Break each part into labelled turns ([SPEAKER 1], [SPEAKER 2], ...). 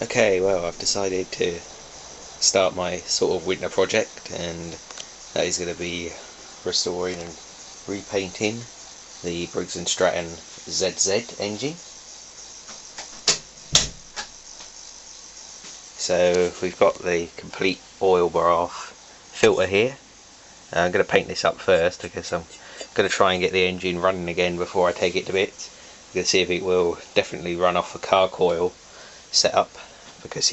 [SPEAKER 1] Okay, well, I've decided to start my sort of winter project, and that is going to be restoring and repainting the Briggs & Stratton ZZ engine. So we've got the complete oil bath filter here. I'm going to paint this up first because I'm going to try and get the engine running again before I take it to bits. I'm going to see if it will definitely run off a car coil setup, because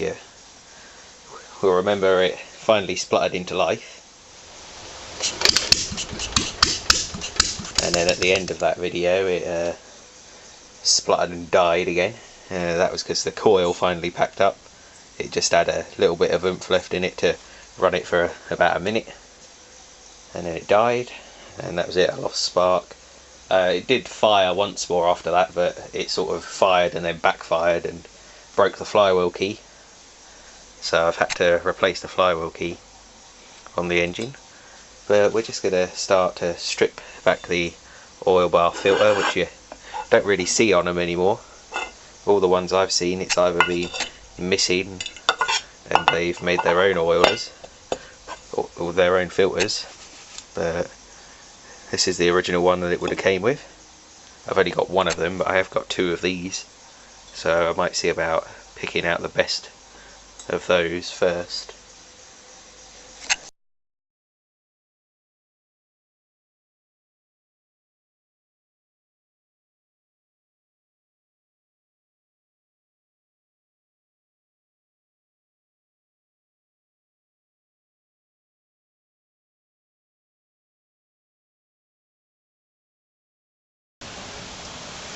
[SPEAKER 1] we'll remember it finally spluttered into life. And then at the end of that video it spluttered and died again. That was because the coil finally packed up. It just had a little bit of oomph left in it to run it for about a minute, and then it died, and that was it. I lost spark. It did fire once more after that, but it sort of fired and then backfired and broke the flywheel key, so I've had to replace the flywheel key on the engine. But we're just going to start to strip back the oil bath filter, which you don't really see on them anymore. All the ones I've seen, it's either been missing and they've made their own oilers or their own filters, but this is the original one that it would have came with. I've only got one of them, but I have got two of these, so I might see about picking out the best of those first.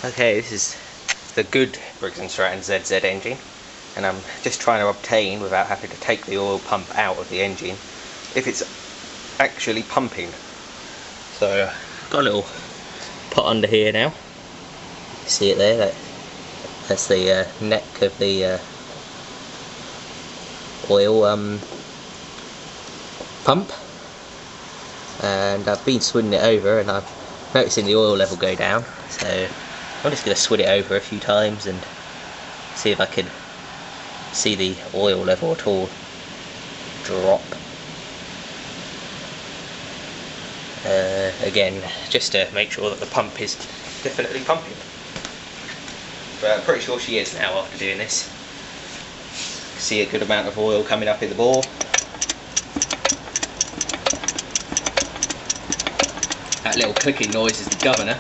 [SPEAKER 1] Okay, this is the good Briggs & Stratton ZZ engine, and I'm just trying to obtain, without having to take the oil pump out of the engine, if it's actually pumping. So I've got a little pot under here now. See it there? That's the neck of the oil pump, and I've been swimming it over and I'm noticing the oil level go down, so I'm just going to swid it over a few times and see if I can see the oil level at all drop. Again, just to make sure that the pump is definitely pumping. But I'm pretty sure she is now after doing this. See a good amount of oil coming up in the bore. That little clicking noise is the governor.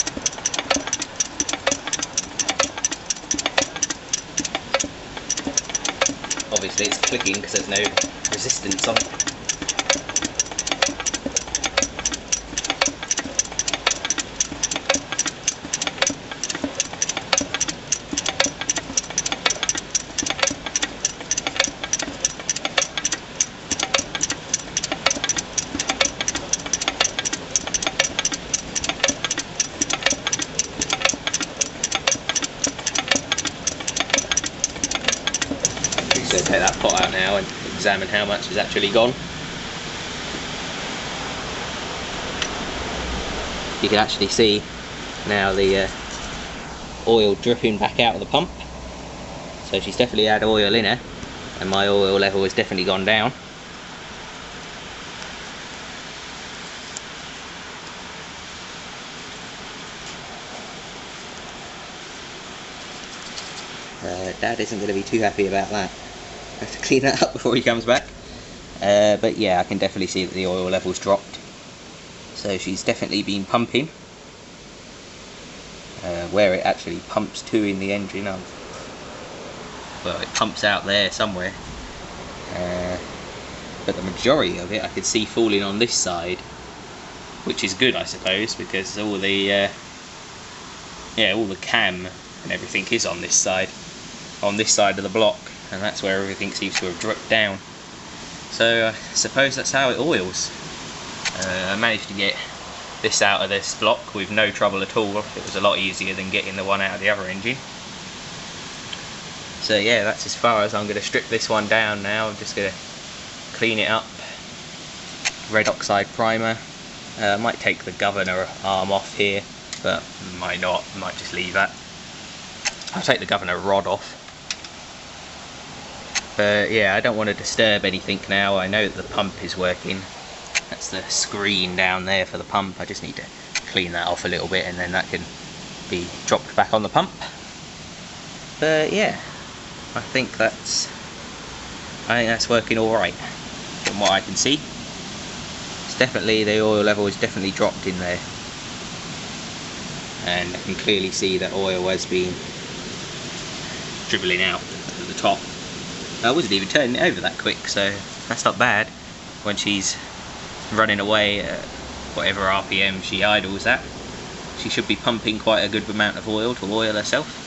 [SPEAKER 1] Obviously it's clicking because there's no resistance on it. So take that pot out now and examine how much is actually gone. You can actually see now the oil dripping back out of the pump. So she's definitely had oil in her, and my oil level has definitely gone down. Dad isn't going to be too happy about that. I have to clean that up before he comes back. But yeah, I can definitely see that the oil level's dropped. So she's definitely been pumping. Where it actually pumps to in the engine, well, it pumps out there somewhere. But the majority of it I could see falling on this side, which is good, I suppose, because all the all the cam and everything is on this side of the block, and that's where everything seems to have dripped down. So I suppose that's how it oils. I managed to get this out of this block with no trouble at all. It was a lot easier than getting the one out of the other engine. So yeah, that's as far as I'm going to strip this one down now. I'm just going to clean it up. Red oxide primer. I might take the governor arm off here, but might not. Might just leave that. I'll take the governor rod off. But yeah, I don't want to disturb anything now. I know that the pump is working. That's the screen down there for the pump. I just need to clean that off a little bit and then that can be dropped back on the pump. But yeah, I think that's working alright from what I can see. It's definitely, the oil level is definitely dropped in there. And I can clearly see that oil has been dribbling out at the top. I wasn't even turning it over that quick, so that's not bad when she's running away at whatever RPM she idles at. She should be pumping quite a good amount of oil to oil herself.